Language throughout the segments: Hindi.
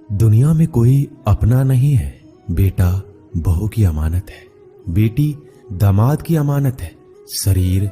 दुनिया में कोई अपना नहीं है। बेटा बहू की अमानत है, बेटी दामाद की अमानत है, शरीर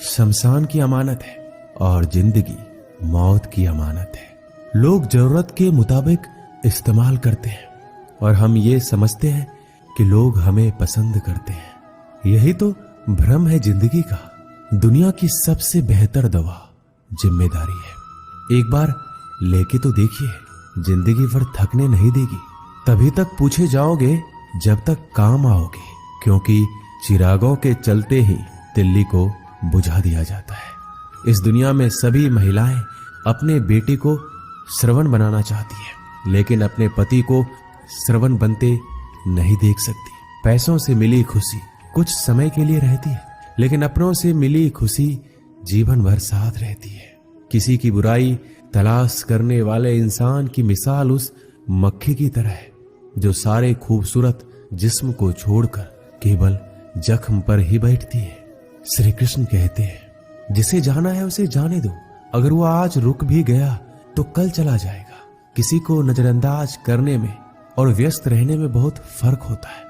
शमशान की अमानत है और जिंदगी मौत की अमानत है। लोग जरूरत के मुताबिक इस्तेमाल करते हैं और हम ये समझते हैं कि लोग हमें पसंद करते हैं। यही तो भ्रम है जिंदगी का। दुनिया की सबसे बेहतर दवा जिम्मेदारी है। एक बार लेके तो देखिए, जिंदगी भर थकने नहीं देगी। तभी तक पूछे जाओगे जब तक काम आओगे, क्योंकि चिरागों के चलते ही दिल्ली को बुझा दिया जाता है। इस दुनिया में सभी महिलाएं अपने बेटे को श्रवण बनाना चाहती है, लेकिन अपने पति को श्रवण बनते नहीं देख सकती। पैसों से मिली खुशी कुछ समय के लिए रहती है, लेकिन अपनों से मिली खुशी जीवन भर साथ रहती है। किसी की बुराई तलाश करने वाले इंसान की मिसाल उस मक्खी की तरह है जो सारे खूबसूरत जिस्म को छोड़कर केवल जख्म पर ही बैठती है। श्री कृष्ण कहते हैं, जिसे जाना है उसे जाने दो। अगर वो आज रुक भी गया तो कल चला जाएगा। किसी को नजरअंदाज करने में और व्यस्त रहने में बहुत फर्क होता है।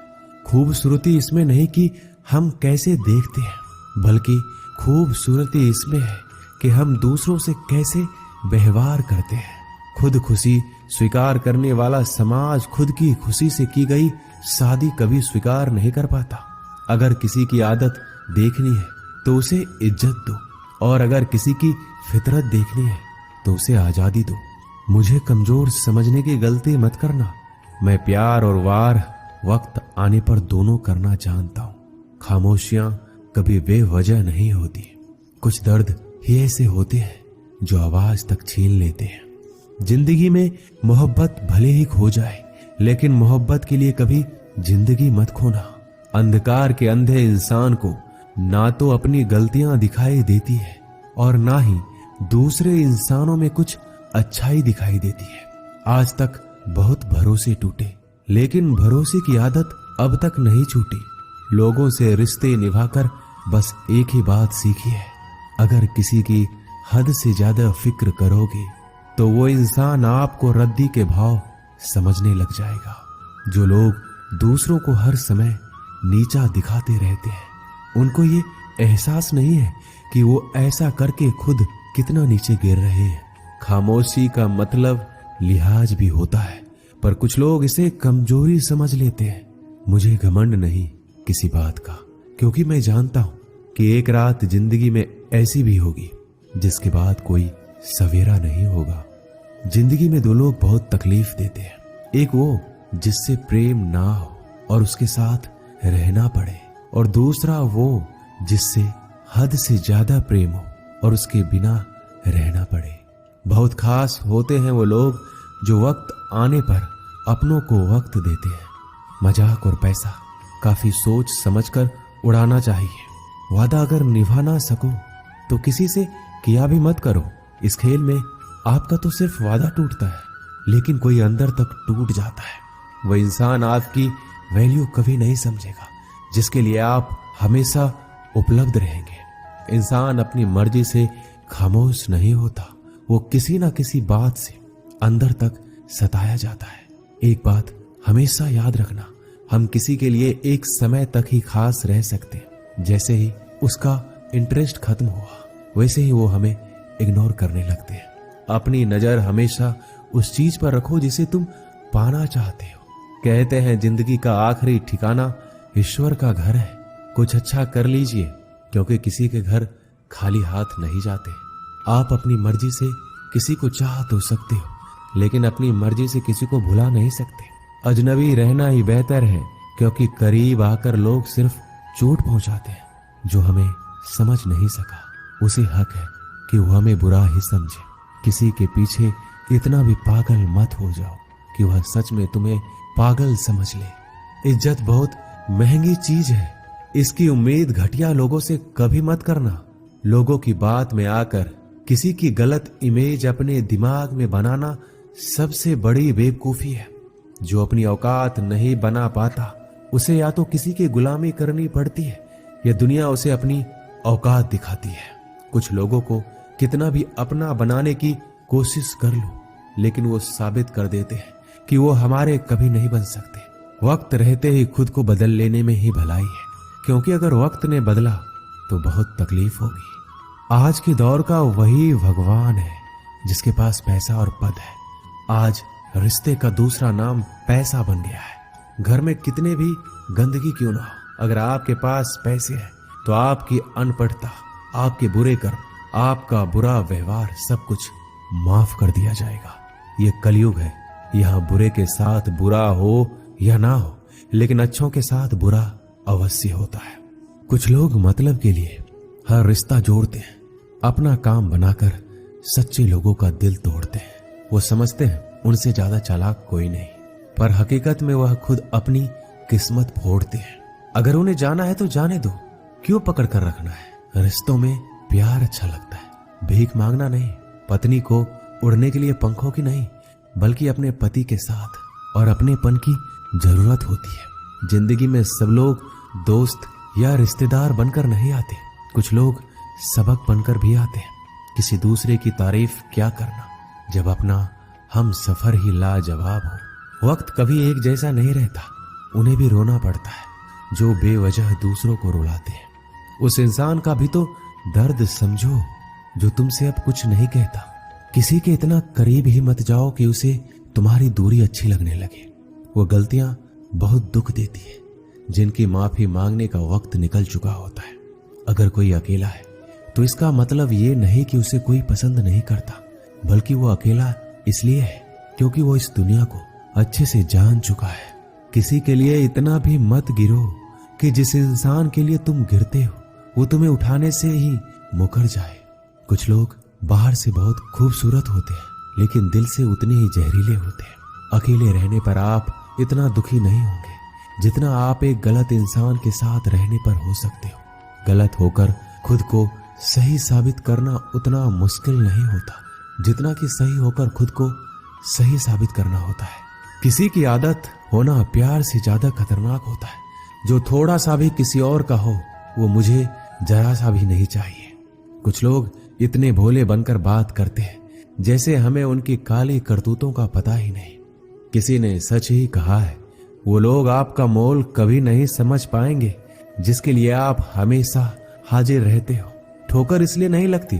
खूबसूरती इसमें नहीं कि हम कैसे देखते हैं, बल्कि खूबसूरती इसमें है कि हम दूसरों से कैसे व्यवहार करते हैं। खुद खुशी स्वीकार करने वाला समाज खुद की खुशी से की गई शादी कभी स्वीकार नहीं कर पाता। अगर किसी की आदत देखनी है तो उसे इज्जत दो, और अगर किसी की फितरत देखनी है तो उसे आजादी दो। मुझे कमजोर समझने की गलती मत करना। मैं प्यार और वार वक्त आने पर दोनों करना जानता हूँ। खामोशियां कभी बेवजह नहीं होती। कुछ दर्द ही ऐसे होते हैं जो आवाज तक छीन लेते हैं। जिंदगी में मोहब्बत भले ही खो जाए, लेकिन मोहब्बत के लिए कभी जिंदगी मत खोना। अंधकार के अंधे इंसान को ना तो अपनी गलतियां दिखाई देती है और ना ही दूसरे इंसानों में कुछ अच्छाई दिखाई देती है। आज तक बहुत भरोसे टूटे, लेकिन भरोसे की आदत अब तक नहीं छूटी। लोगों से रिश्ते निभाकर बस एक ही बात सीखी है, अगर किसी की हद से ज्यादा फिक्र करोगे तो वो इंसान आपको रद्दी के भाव समझने लग जाएगा। जो लोग दूसरों को हर समय नीचा दिखाते रहते हैं, उनको ये एहसास नहीं है कि वो ऐसा करके खुद कितना नीचे गिर रहे हैं। खामोशी का मतलब लिहाज भी होता है, पर कुछ लोग इसे कमजोरी समझ लेते हैं। मुझे घमंड नहीं किसी बात का, क्योंकि मैं जानता हूं कि एक रात जिंदगी में ऐसी भी होगी जिसके बाद कोई सवेरा नहीं होगा। जिंदगी में दो लोग बहुत तकलीफ देते हैं। एक वो जिससे प्रेम ना हो और उसके साथ रहना पड़े, और दूसरा वो जिससे हद से ज्यादा प्रेम हो और उसके बिना रहना पड़े। बहुत खास होते हैं वो लोग जो वक्त आने पर अपनों को वक्त देते हैं। मजाक और पैसा काफी सोच समझकर उड़ाना चाहिए। वादा अगर निभा ना सको तो किसी से किया भी मत करो। इस खेल में आपका तो सिर्फ वादा टूटता है, लेकिन कोई अंदर तक टूट जाता है। वह इंसान आपकी वैल्यू कभी नहीं समझेगा जिसके लिए आप हमेशा उपलब्ध रहेंगे। इंसान अपनी मर्जी से खामोश नहीं होता, वो किसी ना किसी बात से अंदर तक सताया जाता है। एक बात हमेशा याद रखना, हम किसी के लिए एक समय तक ही खास रह सकते हैं। जैसे ही उसका इंटरेस्ट खत्म हुआ, वैसे ही वो हमें इग्नोर करने लगते हैं। अपनी नजर हमेशा उस चीज पर रखो जिसे तुम पाना चाहते हो। कहते हैं जिंदगी का आखिरी ठिकाना ईश्वर का घर है। कुछ अच्छा कर लीजिए, क्योंकि किसी के घर खाली हाथ नहीं जाते। आप अपनी मर्जी से किसी को चाह तो सकते हो, लेकिन अपनी मर्जी से किसी को भुला नहीं सकते। अजनबी रहना ही बेहतर है, क्योंकि करीब आकर लोग सिर्फ चोट पहुंचाते हैं। जो हमें समझ नहीं सका उसे हक है कि वो हमें बुरा ही समझे। किसी के पीछे इतना भी पागल मत हो जाओ कि वह सच में तुम्हें पागल समझ ले। इज्जत बहुत महंगी चीज है, इसकी उम्मीद घटिया लोगों से कभी मत करना। लोगों की बात में आकर किसी की गलत इमेज अपने दिमाग में बनाना सबसे बड़ी बेवकूफी है। जो अपनी औकात नहीं बना पाता उसे या तो किसी की गुलामी करनी पड़ती है या दुनिया उसे अपनी औकात दिखाती है। कुछ लोगों को कितना भी अपना बनाने की कोशिश कर लो, लेकिन वो साबित कर देते हैं कि वो हमारे कभी नहीं बन सकते। वक्त रहते ही खुद को बदल लेने में ही भलाई है, क्योंकि अगर वक्त ने बदला तो बहुत तकलीफ होगी। आज के दौर का वही भगवान है जिसके पास पैसा और पद है। आज रिश्ते का दूसरा नाम पैसा बन गया है। घर में कितने भी गंदगी क्यों ना हो, अगर आपके पास पैसे हैं तो आपकी अनपढ़ता, आपके बुरे कर्म, आपका बुरा व्यवहार सब कुछ माफ कर दिया जाएगा। ये कलयुग है, यहाँ बुरे के साथ बुरा हो या ना हो, लेकिन अच्छों के साथ बुरा अवश्य होता है। कुछ लोग मतलब के लिए हर रिश्ता जोड़ते हैं, अपना काम बनाकर सच्चे लोगों का दिल तोड़ते हैं। वो समझते हैं उनसे ज्यादा चालाक कोई नहीं, पर हकीकत में वह खुद अपनी किस्मत फोड़ते हैं। अगर उन्हें जाना है तो जाने दो, क्यों पकड़ कर रखना है। रिश्तों में प्यार अच्छा लगता है, भीख मांगना नहीं। पत्नी को उड़ने के लिए पंखों की नहीं, बल्कि अपने पति के साथ और अपनेपन की जरूरत होती है। जिंदगी में सब लोग दोस्त या रिश्तेदार बनकर नहीं आते, कुछ लोग सबक बनकर भी आते हैं। किसी दूसरे की तारीफ क्या करना जब अपना हम सफर ही लाजवाब हो। वक्त कभी एक जैसा नहीं रहता, उन्हें भी रोना पड़ता है जो बेवजह दूसरों को रुलाते हैं। उस इंसान का भी तो दर्द समझो जो तुमसे अब कुछ नहीं कहता। किसी के इतना करीब ही मत जाओ कि उसे तुम्हारी दूरी अच्छी लगने लगे। वो गलतियां बहुत दुख देती है जिनकी माफी मांगने का वक्त निकल चुका होता है। अगर कोई अकेला है तो इसका मतलब ये नहीं कि उसे कोई पसंद नहीं करता, बल्कि वो अकेला इसलिए है क्योंकि वो इस दुनिया को अच्छे से जान चुका है। किसी के लिए इतना भी मत गिरो कि जिस इंसान के लिए तुम गिरते हो वो तुम्हें उठाने से ही मुकर जाए। कुछ लोग बाहर से बहुत खूबसूरत होते हैं, लेकिन दिल से उतने ही जहरीले होते हैं। अकेले रहने पर आप इतना दुखी नहीं होंगे जितना आप एक गलत इंसान के साथ रहने पर हो सकते हो। गलत होकर खुद को सही साबित करना उतना मुश्किल नहीं होता जितना कि सही होकर खुद को सही साबित करना होता है। किसी की आदत होना प्यार से ज्यादा खतरनाक होता है। जो थोड़ा सा भी किसी और का हो वो मुझे जरा सा भी नहीं चाहिए। कुछ लोग इतने भोले बनकर बात करते हैं जैसे हमें उनकी काली करतूतों का पता ही नहीं। किसी ने सच ही कहा है, वो लोग आपका मोल कभी नहीं समझ पाएंगे जिसके लिए आप हमेशा हाजिर रहते हो। ठोकर इसलिए नहीं लगती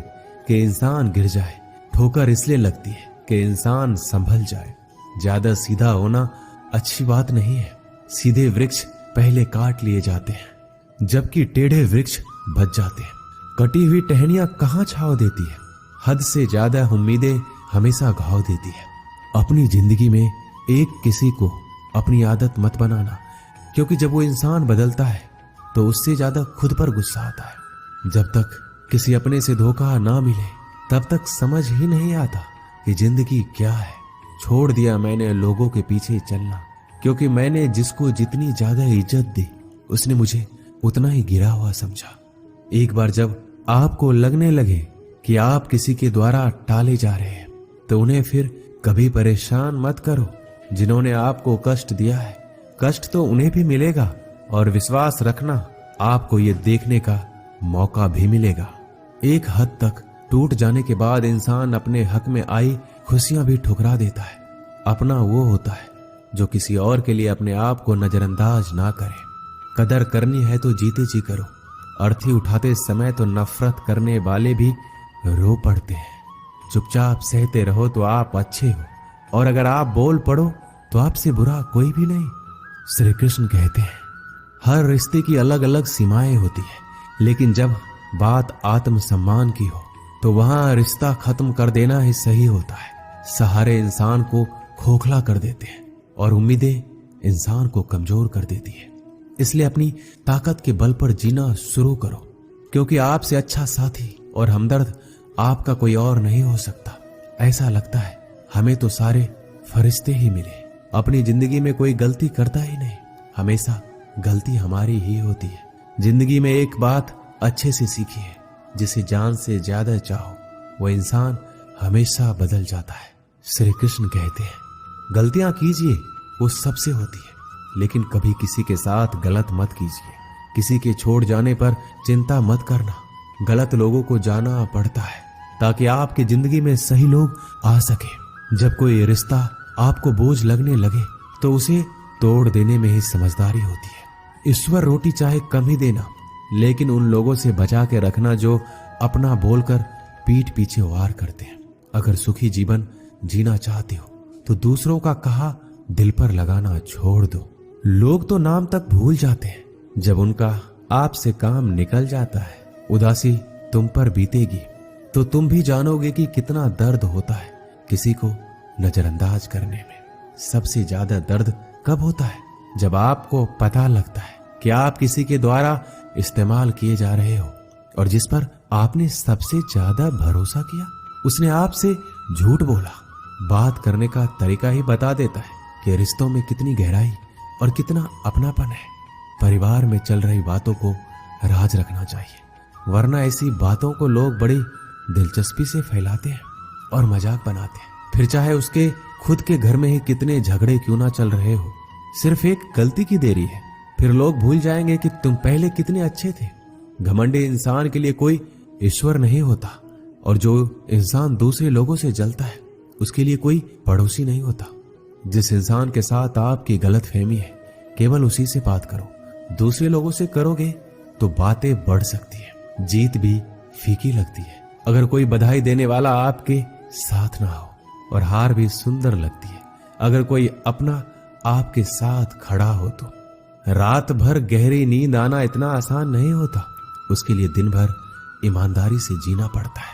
कि इंसान गिर जाए, ठोकर इसलिए लगती है कि इंसान संभल जाए। ज्यादा सीधा होना अच्छी बात नहीं है। सीधे वृक्ष पहले काट लिए जाते हैं जबकि टेढ़े वृक्ष बच जाते हैं। कटी हुई टहनियां कहाँ छांव देती है, हद से ज्यादा उम्मीदें हमेशा घाव देती है। अपनी जिंदगी में एक किसी को अपनी आदत मत बनाना, क्योंकि जब वो इंसान बदलता है तो उससे ज्यादा खुद पर गुस्सा आता है। जब तक किसी अपने से धोखा ना मिले तब तक समझ ही नहीं आता कि जिंदगी क्या है। छोड़ दिया मैंने लोगों के पीछे चलना, क्योंकि मैंने जिसको जितनी ज्यादा इज्जत दी उसने मुझे उतना ही गिरा हुआ समझा। एक बार जब आपको लगने लगे कि आप किसी के द्वारा टाले जा रहे हैं तो उन्हें फिर कभी परेशान मत करो। जिन्होंने आपको कष्ट दिया है, कष्ट तो उन्हें भी मिलेगा, और विश्वास रखना आपको ये देखने का मौका भी मिलेगा। एक हद तक टूट जाने के बाद इंसान अपने हक में आई खुशियां भी ठुकरा देता है। अपना वो होता है जो किसी और के लिए अपने आप को नजरअंदाज ना करे। कदर करनी है तो जीते जी करो। अर्थी उठाते समय तो नफरत करने वाले भी रो पड़ते हैं। चुपचाप सहते रहो तो आप अच्छे हो, और अगर आप बोल पड़ो तो आपसे बुरा कोई भी नहीं। श्री कृष्ण कहते हैं हर रिश्ते की अलग अलग सीमाएं होती है, लेकिन जब बात आत्मसम्मान की हो तो वहां रिश्ता खत्म कर देना ही सही होता है। सहारे इंसान को खोखला कर देते हैं और उम्मीदें इंसान को कमजोर कर देती है। इसलिए अपनी ताकत के बल पर जीना शुरू करो, क्योंकि आपसे अच्छा साथी और हमदर्द आपका कोई और नहीं हो सकता। ऐसा लगता है हमें तो सारे फरिश्ते ही मिले। अपनी जिंदगी में कोई गलती करता ही नहीं, हमेशा गलती हमारी ही होती है। जिंदगी में एक बात अच्छे से सीखी है, जिसे जान से ज्यादा चाहो वो इंसान हमेशा बदल जाता है। श्री कृष्ण कहते हैं गलतियां कीजिए, वो सबसे होती है, लेकिन कभी किसी के साथ गलत मत कीजिए। किसी के छोड़ जाने पर चिंता मत करना। गलत लोगों को जाना पड़ता है ताकि आपकी जिंदगी में सही लोग आ सके। जब कोई रिश्ता आपको बोझ लगने लगे तो उसे तोड़ देने में ही समझदारी होती है। ईश्वर रोटी चाहे कम ही देना, लेकिन उन लोगों से बचा के रखना जो अपना बोलकर पीठ पीछे वार करते हैं। अगर सुखी जीवन जीना चाहते हो तो दूसरों का कहा दिल पर लगाना छोड़ दो। लोग तो नाम तक भूल जाते हैं जब उनका आपसे काम निकल जाता है। उदासी तुम पर बीतेगी तो तुम भी जानोगे कि कितना दर्द होता है किसी को नजरअंदाज करने में। सबसे ज्यादा दर्द कब होता है? जब आपको पता लगता है कि आप किसी के द्वारा इस्तेमाल किए जा रहे हो और जिस पर आपने सबसे ज्यादा भरोसा किया उसने आपसे झूठ बोला। बात करने का तरीका ही बता देता है कि रिश्तों में कितनी गहराई और कितना अपनापन है। परिवार में चल रही बातों को राज रखना चाहिए, वरना ऐसी बातों को लोग बड़ी दिलचस्पी से फैलाते हैं और मजाक बनाते हैं। फिर चाहे उसके खुद के घर में ही कितने झगड़े क्यों ना चल रहे हो, सिर्फ एक गलती की देरी है। फिर लोग भूल जाएंगे कि तुम पहले कितने अच्छे थे। घमंडी इंसान के लिए कोई ईश्वर नहीं होता और जो इंसान दूसरे लोगों से जलता है उसके लिए कोई पड़ोसी नहीं होता। जिस इंसान के साथ आपकी गलतफहमी है केवल उसी से बात करो। दूसरे लोगों से करोगे तो बातें बढ़ सकती है, जीत भी फीकी लगती है। अगर कोई बधाई देने वाला आपके साथ ना हो और हार भी सुंदर लगती है। अगर कोई अपना आपके साथ खड़ा हो तो रात भर गहरी नींद आना इतना आसान नहीं होता। उसके लिए दिन भर ईमानदारी से जीना पड़ता है।